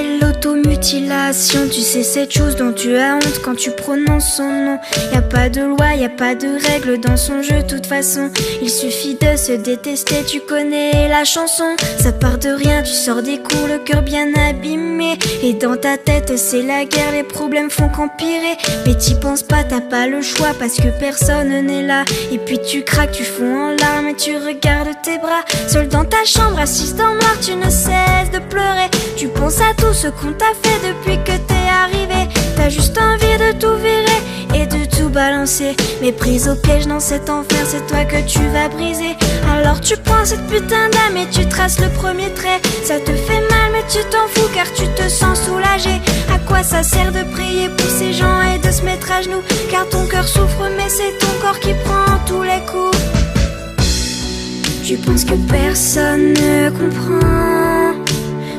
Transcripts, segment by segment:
et l'automutilation. Tu sais cette chose dont tu as honte quand tu prononces son nom. Y a pas de loi, y a pas de règles dans son jeu, toute façon. Il suffit de se détester, tu connais la chanson. Ça part de rien, tu sors des cours, le cœur bien abîmé. Et dans ta tête c'est la guerre, les problèmes font qu'empirer. Mais t'y penses pas, t'as pas le choix parce que personne n'est là. Et puis tu craques, tu fonds en larmes et tu regardes tes bras. Seul dans ta chambre, assise dans le noir, tu ne cesses de pleurer. Tu penses à tout ce qu'on t'a fait depuis que t'es arrivé. T'as juste envie de tout virer et de tout balancer. Mais prise au piège dans cet enfer, c'est toi que tu vas briser. Alors tu prends cette putain d'âme et tu traces le premier trait. Ça te fait mal mais tu t'en fous car tu te sens soulagé. À quoi ça sert de prier pour ces gens et de se mettre à genoux? Car ton cœur souffre mais c'est ton corps qui prend tous les coups. Tu penses que personne ne comprend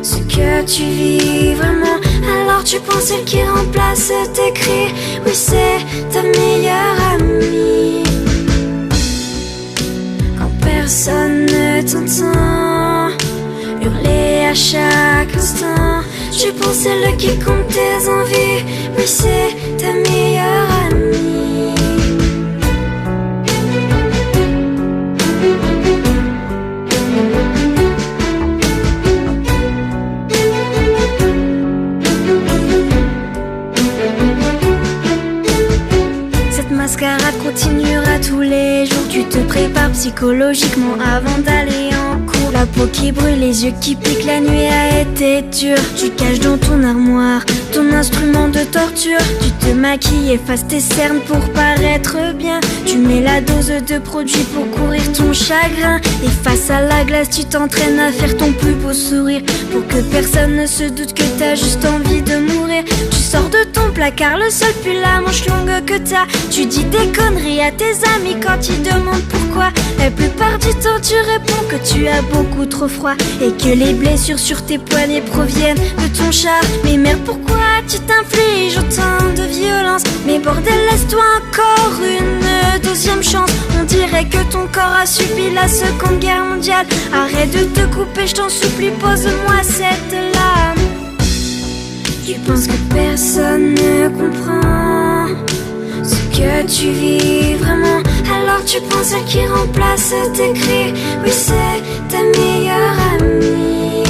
ce que tu vis vraiment. Alors tu penses celle qui remplace tes cris. Oui, c'est ta meilleure amie. Quand personne ne t'entend hurler à chaque instant, tu penses celle qui compte tes envies. Oui, c'est ta meilleure amie. Mascarade continuera tous les jours. Tu te prépares psychologiquement avant d'aller en cours. La peau qui brûle, les yeux qui piquent, la nuit a été dure. Tu caches dans ton armoire ton instrument de torture. Tu te maquilles, effaces tes cernes pour paraître bien. Tu mets la dose de produit pour courir ton chagrin. Et face à la glace, tu t'entraînes à faire ton plus beau sourire pour que personne ne se doute que t'as juste envie de mourir. Tu sors de ton placard, le sol puis la manche longue que t'as. Tu dis des conneries à tes amis quand ils demandent pourquoi. La plupart du temps tu réponds que tu as beaucoup trop froid et que les blessures sur tes poignets proviennent de ton char. Mais merde, pourquoi tu t'infliges autant de violence? Mais bordel, laisse-toi encore une deuxième chance. On dirait que ton corps a subi la Seconde Guerre mondiale. Arrête de te couper, je t'en supplie, pose-moi cette lame. Tu penses que personne ne comprend ce que tu vis vraiment. Alors tu penses celle qui remplace tes cris. Oui, c'est ta meilleure amie.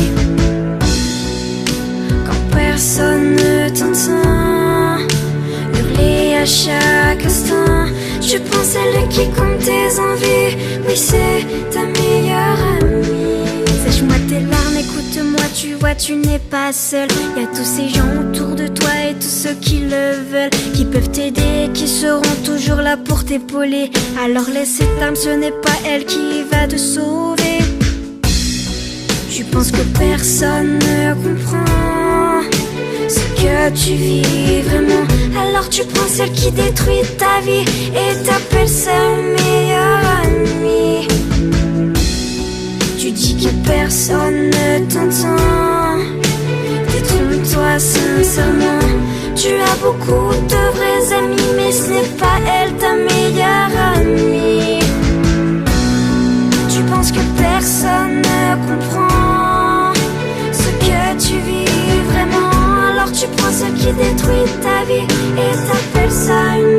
Quand personne ne t'entend hurler à chaque instant, tu penses celle qui compte tes envies. Oui, c'est ta meilleure amie. Sèche-moi tes larmes, écoute-moi, tu vois, tu n'es pas seul. Y a tous ces gens autour de toi et tous ceux qui le veulent, qui peuvent t'aider, qui seront toujours là pour t'épauler. Alors laisse cette âme, ce n'est pas elle qui va te sauver. Tu penses que personne ne comprend ce que tu vis vraiment. Alors tu prends celle qui détruit ta vie et t'appelles ça meilleure amie. Tu dis que personne ne t'entend. Détrompe-toi sincèrement. Tu as beaucoup de vrais amis, mais ce n'est pas elle ta meilleure amie. Tu penses que personne ne comprend ce que tu vis vraiment. Alors tu prends ce qui détruit ta vie et t'appelles ça une